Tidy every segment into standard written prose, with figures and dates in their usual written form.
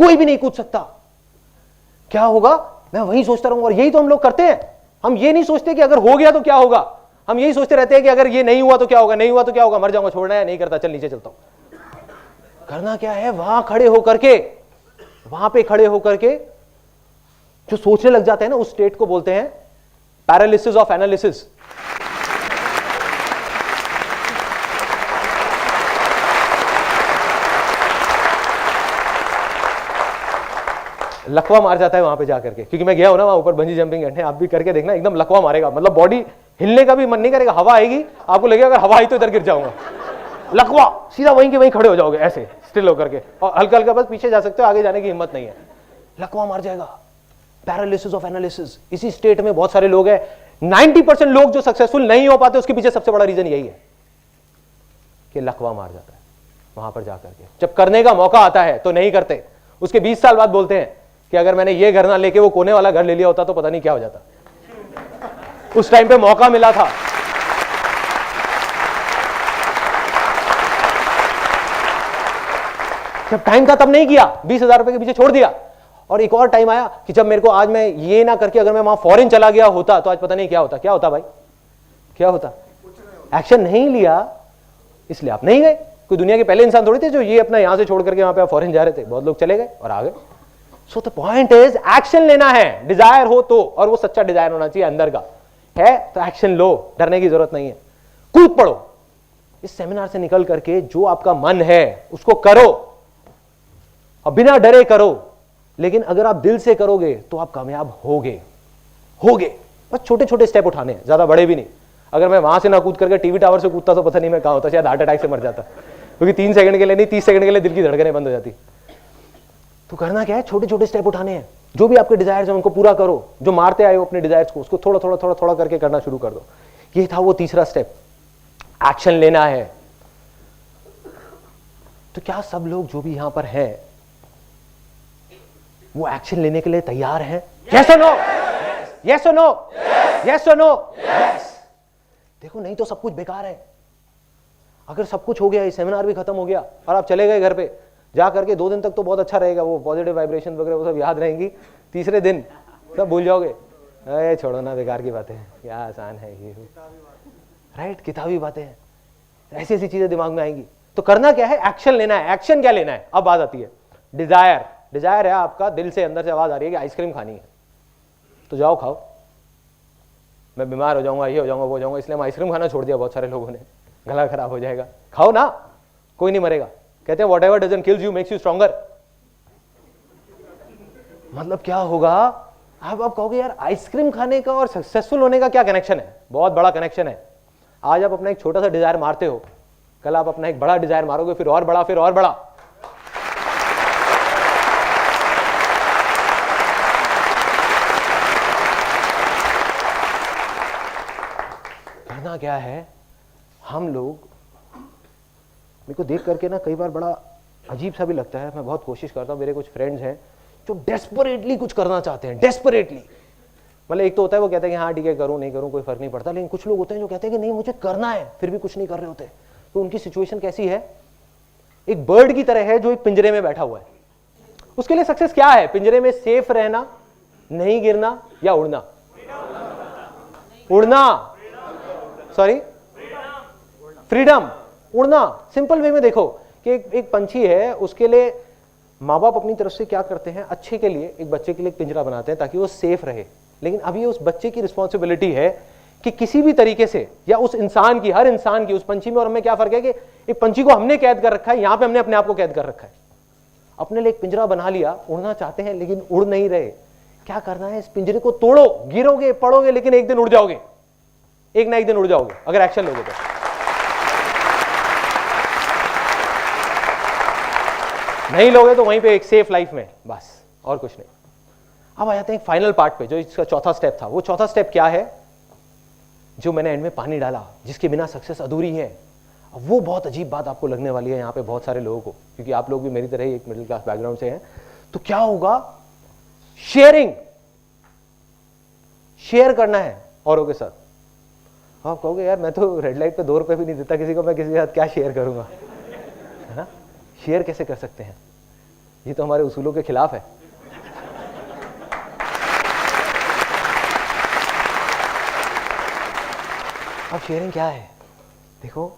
कोई भी नहीं कूद सकता। क्या होगा, मैं वही सोचता रहूंगा। और यही तो हम लोग करते हैं। हम ये नहीं सोचते कि अगर हो गया तो क्या होगा, हम यही सोचते रहते हैं कि अगर ये नहीं हुआ तो क्या होगा, नहीं हुआ तो क्या होगा, मर जाऊंगा, छोड़ना है, नहीं करता, चल नीचे चलता हूं। करना क्या है, वहां खड़े होकर के, वहां पे खड़े होकर के जो सोचने लग जाते हैं ना, उस स्टेट को बोलते हैं पैरालिसिस ऑफ एनालिसिस। लकवा मार जाता है वहां पे जाकर के, क्योंकि मैं गया हूं ना वहां ऊपर बंजी जंपिंग करने, आप भी करके देखना, एकदम लकवा मारेगा, मतलब बॉडी हिलने का भी मन नहीं करेगा, हवा आएगी, आपको लगेगा अगर हवा आई तो इधर गिर जाऊंगा, लकवा, सीधा वहीं के वहीं खड़े हो जाओगे ऐसे स्टिल होकर के, और हल्का हल्का बस पीछे जा सकते हो, आगे जाने की हिम्मत नहीं है, लकवा मार जाएगा। पैरालिसिस ऑफ एनालिसिस, इसी स्टेट में बहुत सारे लोग हैं। 90% लोग जो सक्सेसफुल नहीं हो पाते उसके पीछे सबसे बड़ा रीजन यही है कि लकवा मार जाता है वहां पर जाकर के। जब करने का मौका आता है तो नहीं करते, उसके 20 साल बाद बोलते हैं कि अगर मैंने ये घर ना लेके वो कोने वाला घर ले लिया होता तो पता नहीं क्या हो जाता, उस टाइम पे मौका मिला था। जब टाइम था तब नहीं किया, 20,000 रुपए के पीछे छोड़ दिया। और एक और टाइम आया कि जब मेरे को आज मैं ये ना करके अगर मैं वहां फॉरेन चला गया होता तो आज पता नहीं क्या होता। क्या होता भाई, क्या होता? एक्शन नहीं लिया इसलिए आप नहीं गए। कोई दुनिया के पहले इंसान थोड़ी थे जो ये अपना यहां से छोड़ करके वहां पे फॉरेन जा रहे थे, बहुत लोग चले गए और आ गए। So the point is action लेना है, डिजायर हो तो, और वो सच्चा डिजायर होना चाहिए अंदर का है तो एक्शन लो, डरने की जरूरत नहीं है, कूद पड़ो। इस सेमिनार से निकल करके जो आपका मन है उसको करो और बिना डरे करो, लेकिन अगर आप दिल से करोगे तो आप कामयाब होगे। बस छोटे छोटे स्टेप उठाने हैं, ज्यादा बड़े भी नहीं। अगर मैं वहां से ना कूद करके टीवी टावर से कूदता तो पता नहीं मैं कहां होता, शायद हार्ट अटैक से मर जाता, क्योंकि 3 सेकंड के लिए नहीं 30 सेकंड के लिए दिल की धड़कनें बंद हो जाती। तो करना क्या है, छोटे छोटे स्टेप उठाने हैं। जो भी आपके डिजायर्स हैं उनको पूरा करो, जो मारते आए हो अपने डिजायर्स को उसको थोड़ा थोड़ा थोड़ा थोड़ा करके करना शुरू कर दो। ये था वो तीसरा स्टेप, एक्शन लेना है। तो क्या सब लोग जो भी यहां पर हैं वो एक्शन लेने के लिए तैयार हैं? यस और नो, यस और नो, यस और नो, यस। देखो नहीं तो सब कुछ बेकार है। अगर सब कुछ हो गया, ये सेमिनार भी खत्म हो गया और आप चले गए घर पे, जा करके 2 दिन तक तो बहुत अच्छा रहेगा, वो पॉजिटिव वाइब्रेशन वगैरह वो सब याद रहेंगी, तीसरे दिन सब भूल जाओगे। अरे छोड़ो ना, बेकार की बातें हैं, क्या आसान है ये, राइट, किताबी बातें हैं, ऐसी ऐसी चीजें दिमाग में आएंगी। तो करना क्या है, एक्शन लेना है। एक्शन क्या लेना है? अब बात आती है डिजायर। डिजायर है आपका, दिल से अंदर से आवाज आ रही है कि आइसक्रीम खानी है, तो जाओ खाओ। मैं बीमार हो जाऊंगा, ये हो जाऊंगा, वो हो जाऊंगा, इसलिए हम आइसक्रीम खाना छोड़ दिया बहुत सारे लोगों ने, गला खराब हो जाएगा। खाओ ना, कोई नहीं मरेगा। कहते हैं whatever doesn't kills you makes you stronger. मतलब क्या होगा, आप कहोगे यार आइसक्रीम खाने का और सक्सेसफुल होने का क्या कनेक्शन है? बहुत बड़ा कनेक्शन है। आज आप अपना एक छोटा सा डिजायर मारते हो, कल आप अपना एक बड़ा डिजायर मारोगे, फिर और बड़ा, फिर और बड़ा। करना क्या है, हम लोग, मेरे को देख करके ना कई बार बड़ा अजीब सा भी लगता है। मैं बहुत कोशिश करता हूँ, मेरे कुछ फ्रेंड्स हैं जो डेस्परेटली कुछ करना चाहते हैं, डेस्परेटली। मतलब एक तो होता है वो कहते हैं कि हाँ ठीक है करूँ नहीं करूँ कोई फर्क नहीं पड़ता, लेकिन कुछ लोग होते हैं जो कहते हैं कि नहीं मुझे करना है, फिर भी कुछ नहीं कर रहे होते। तो उनकी सिचुएशन कैसी है? एक बर्ड की तरह है जो एक पिंजरे में बैठा हुआ है। उसके लिए सक्सेस क्या है? पिंजरे में सेफ रहना, नहीं गिरना, या उड़ना? उड़ना, सॉरी, फ्रीडम, उड़ना। सिंपल वे में देखो कि एक पंछी है, उसके लिए माँ बाप अपनी तरफ से क्या करते हैं, अच्छे के लिए एक बच्चे के लिए एक पिंजरा बनाते हैं ताकि वो सेफ रहे। लेकिन अब ये उस बच्चे की रिस्पॉन्सिबिलिटी है कि किसी भी तरीके से, या उस इंसान की, हर इंसान की, उस पंछी में और हमें क्या फर्क है कि एक पंछी को हमने कैद कर रखा है, यहां पे हमने अपने आप को कैद कर रखा है। अपने लिए एक पिंजरा बना लिया, उड़ना चाहते हैं लेकिन उड़ नहीं रहे। क्या करना है, इस पिंजरे को तोड़ो, गिरोगे पड़ोगे लेकिन एक दिन उड़ जाओगे, एक ना एक दिन उड़ जाओगे अगर एक्शन लोगे तो। नहीं लोगे तो वहीं पे एक सेफ लाइफ में, बस और कुछ नहीं। अब आ जाते हैं फाइनल पार्ट पे, जो इसका चौथा स्टेप था। वो चौथा स्टेप क्या है, जो मैंने एंड में पानी डाला, जिसके बिना सक्सेस अधूरी है। अब वो बहुत अजीब बात आपको लगने वाली है यहाँ पे बहुत सारे लोगों को, क्योंकि आप लोग भी मेरी तरह ही एक मिडिल क्लास बैकग्राउंड से हैं। तो क्या होगा, शेयरिंग, शेयर करना है औरों के साथ। आप कहोगे यार मैं तो रेड लाइट पे 2 रुपए भी नहीं देता किसी को, मैं किसी के साथ क्या शेयर करूंगा, है ना? शेयर कैसे कर सकते हैं? ये तो हमारे उसूलों के खिलाफ है। अब शेयरिंग क्या है? देखो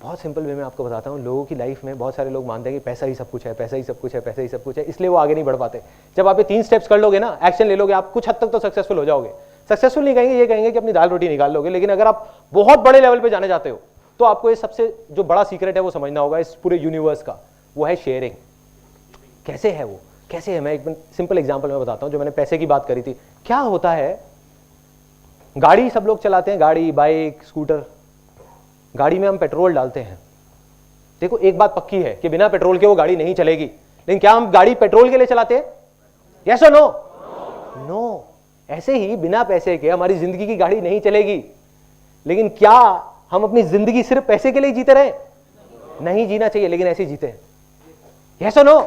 बहुत सिंपल वे में आपको बताता हूँ। लोगों की लाइफ में बहुत सारे लोग मानते हैं कि पैसा ही सब कुछ है, पैसा ही सब कुछ है, पैसा ही सब कुछ है, इसलिए वो आगे नहीं बढ़ पाते। जब आप ये 3 स्टेप्स कर लोगे ना, एक्शन ले लोगे, आप कुछ हद तक तो सक्सेसफुल हो जाओगे। सक्सेसफुल नहीं कहेंगे, ये कहेंगे कि अपनी दाल रोटी निकाल लोगे। लेकिन अगर आप बहुत बड़े लेवल पे जाने जाते हो तो आपको ये सबसे जो बड़ा सीक्रेट है वो समझना होगा इस पूरे यूनिवर्स का, वो है शेयरिंग। कैसे है वो, कैसे है? मैं एक सिंपल एग्जांपल में बताता हूँ। जो मैंने पैसे की बात करी थी, क्या होता है, गाड़ी सब लोग चलाते हैं, गाड़ी, बाइक, स्कूटर। गाड़ी में हम पेट्रोल डालते हैं। देखो एक बात पक्की है कि बिना पेट्रोल के वो गाड़ी नहीं चलेगी। लेकिन क्या हम गाड़ी पेट्रोल के लिए चलाते हैं? यस और नो? नो। ऐसे ही बिना पैसे के हमारी जिंदगी की गाड़ी नहीं चलेगी। लेकिन क्या हम अपनी जिंदगी सिर्फ पैसे के लिए जीते रहे? नहीं जीना चाहिए, लेकिन ऐसे ही जीते हैं। यस और नो?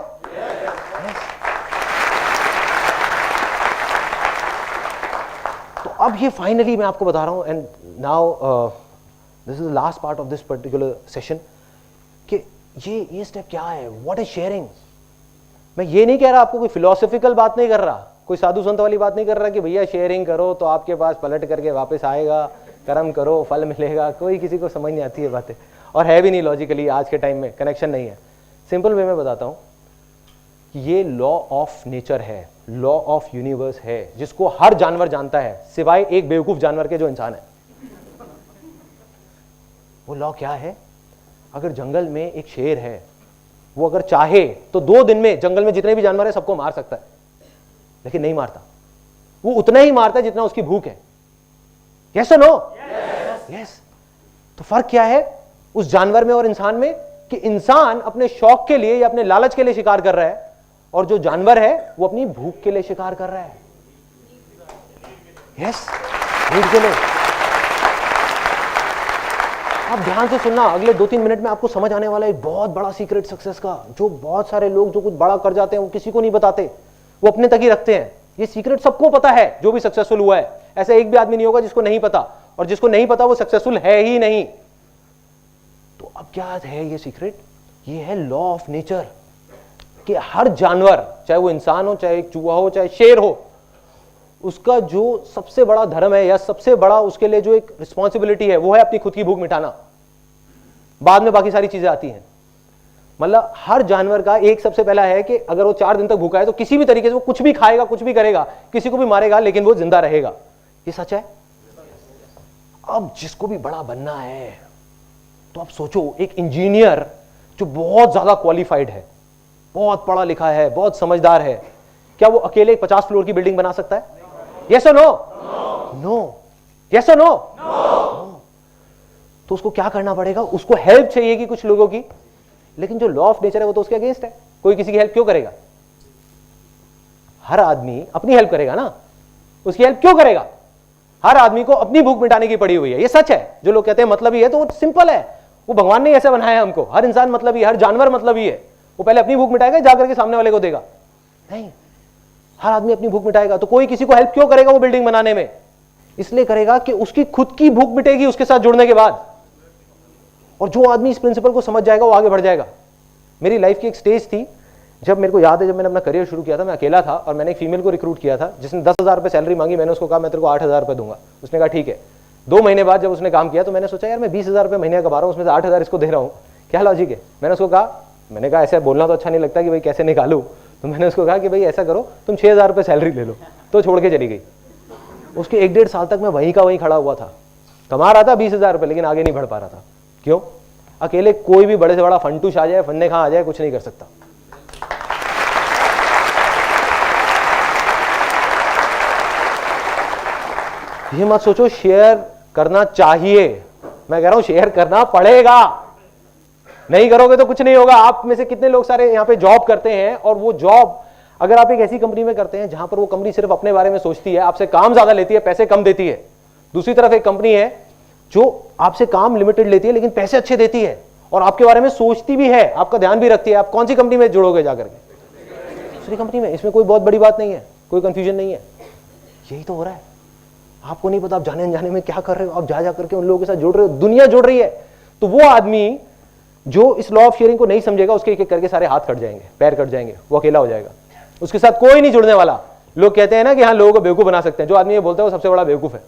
तो अब ये फाइनली मैं आपको बता रहा हूं, and now this is the last part of this particular session, कि ये स्टेप क्या है, व्हाट इज शेयरिंग। मैं ये नहीं कह रहा, आपको कोई फिलोसॉफिकल बात नहीं कर रहा, कोई साधु संत वाली बात नहीं कर रहा कि भैया शेयरिंग करो तो आपके पास पलट करके वापस आएगा, कर्म करो फल मिलेगा। कोई किसी को समझ नहीं आती है बातें, और है भी नहीं लॉजिकली, आज के टाइम में कनेक्शन नहीं है। सिंपल वे में बताता हूं कि ये लॉ ऑफ नेचर है, लॉ ऑफ यूनिवर्स है, जिसको हर जानवर जानता है सिवाय एक बेवकूफ जानवर के, जो इंसान है। वो लॉ क्या है? अगर जंगल में एक शेर है, वो अगर चाहे तो 2 दिन में जंगल में जितने भी जानवर है सबको मार सकता है, लेकिन नहीं मारता। वो उतना ही मारता है जितना उसकी भूख है। यस और नो? यस। तो फर्क क्या है उस जानवर में और इंसान में? कि इंसान अपने शौक के लिए या अपने लालच के लिए शिकार कर रहा है, और जो जानवर है वो अपनी भूख के लिए शिकार कर रहा है। यस, भूख के लिए। आप ध्यान से सुनना, अगले 2-3 मिनट में आपको समझ आने वाला एक बहुत बड़ा सीक्रेट सक्सेस का, जो बहुत सारे लोग जो कुछ बड़ा कर जाते हैं वो किसी को नहीं बताते, वो अपने तक ही रखते हैं। ये सीक्रेट सबको पता है जो भी सक्सेसफुल हुआ है। ऐसा एक भी आदमी नहीं होगा जिसको नहीं पता, और जिसको नहीं पता वो सक्सेसफुल है ही नहीं। तो अब क्या है ये सीक्रेट? ये है लॉ ऑफ नेचर, कि हर जानवर, चाहे वो इंसान हो, चाहे एक चूहा हो, चाहे शेर हो, उसका जो सबसे बड़ा धर्म है या सबसे बड़ा उसके लिए जो एक रिस्पॉन्सिबिलिटी है, वो है अपनी खुद की भूख मिटाना। बाद में बाकी सारी चीजें आती हैं। मतलब हर जानवर का एक सबसे पहला है कि अगर वो 4 दिन तक भूखा है तो किसी भी तरीके से वो कुछ भी खाएगा, कुछ भी करेगा, किसी को भी मारेगा, लेकिन वो जिंदा रहेगा। ये सच है। अब जिसको भी बड़ा बनना है तो आप सोचो, एक इंजीनियर जो बहुत ज्यादा क्वालिफाइड है, बहुत पढ़ा लिखा है, बहुत समझदार है, क्या वो अकेले 50 फ्लोर की बिल्डिंग बना सकता है? यस और नो? नो। यस और नो? तो उसको क्या करना पड़ेगा? उसको हेल्प चाहिए कि कुछ लोगों की, लेकिन जो लॉ ऑफ नेचर है वो तो उसके अगेंस्ट है। कोई किसी की हेल्प क्यों करेगा? हर आदमी अपनी हेल्प करेगा ना, उसकी हेल्प क्यों करेगा? हर आदमी को अपनी भूख मिटाने की पड़ी हुई है। ये सच है। जो लोग कहते हैं मतलब ही है, तो वो सिंपल है, वो भगवान ने ऐसे बनाया है हमको। हर इंसान मतलब ही, हर जानवर मतलब ही है। वो पहले अपनी भूख मिटाएगा, जाकर के सामने वाले को देगा? नहीं, हर आदमी अपनी भूख मिटाएगा। तो कोई किसी को हेल्प क्यों करेगा वो बिल्डिंग बनाने में? इसलिए करेगा कि उसकी खुद की भूख मिटेगी उसके साथ जुड़ने के बाद। और जो आदमी इस प्रिंसिपल को समझ जाएगा वो आगे बढ़ जाएगा। मेरी लाइफ की एक स्टेज थी, जब मेरे को याद है, जब मैंने अपना करियर शुरू किया था, मैं अकेला था और मैंने एक फीमेल को रिक्रूट किया था जिसने 10,000 रुपये सैलरी मांगी। मैंने उसको कहा मैं तेरे को 8,000 रुपये दूंगा। उसने कहा ठीक है। 2 महीने बाद जब उसने काम किया तो मैंने सोचा यार मैं 20,000 रुपये महीने कमा रहा हूँ, उसमें से 8,000 इसको दे रहा हूँ, क्या लॉजिक है? मैंने उसको कहा, मैंने कहा ऐसे बोलना तो अच्छा नहीं लगता कि भाई कैसे निकालूँ, तो मैंने उसको कहा कि भाई ऐसा करो तुम 6,000 रुपये सैलरी ले लो। तो छोड़ के चली गई। उसके 1-1.5 साल तक मैं वहीं का वहीं खड़ा हुआ था, कमा रहा था 20,000 रुपये, लेकिन आगे नहीं बढ़ पा रहा था। क्यों? अकेले कोई भी बड़े से बड़ा फंटूश आ जाए, फन्ने खा आ जाए, कुछ नहीं कर सकता। ये मत सोचो शेयर करना चाहिए, मैं कह रहा हूं शेयर करना पड़ेगा। नहीं करोगे तो कुछ नहीं होगा। आप में से कितने लोग सारे यहां पे जॉब करते हैं, और वो जॉब अगर आप एक ऐसी कंपनी में करते हैं जहां पर वो कंपनी सिर्फ अपने बारे में सोचती है, आपसे काम ज्यादा लेती है, पैसे कम देती है। दूसरी तरफ एक कंपनी है जो आपसे काम लिमिटेड लेती है लेकिन पैसे अच्छे देती है, और आपके बारे में सोचती भी है, आपका ध्यान भी रखती है। आप कौन सी कंपनी में जुड़ोगे जाकर के? दूसरी कंपनी में। इसमें कोई बहुत बड़ी बात नहीं है, कोई कंफ्यूजन नहीं है। यही तो हो रहा है। आपको नहीं पता आप जाने अनजाने में क्या कर रहे हो, आप जा करके उन लोगों के साथ जुड़ रहे हो, दुनिया जुड़ रही है। तो वो आदमी जो इस लॉ ऑफ शेयरिंग को नहीं समझेगा उसके एक एक करके सारे हाथ कट जाएंगे, पैर कट जाएंगे, वो अकेला हो जाएगा, उसके साथ कोई नहीं जुड़ने वाला। लोग कहते हैं ना कि हाँ लोगों को बेवकूफ बना सकते हैं, जो आदमी ये बोलता है वो सबसे बड़ा बेवकूफ है।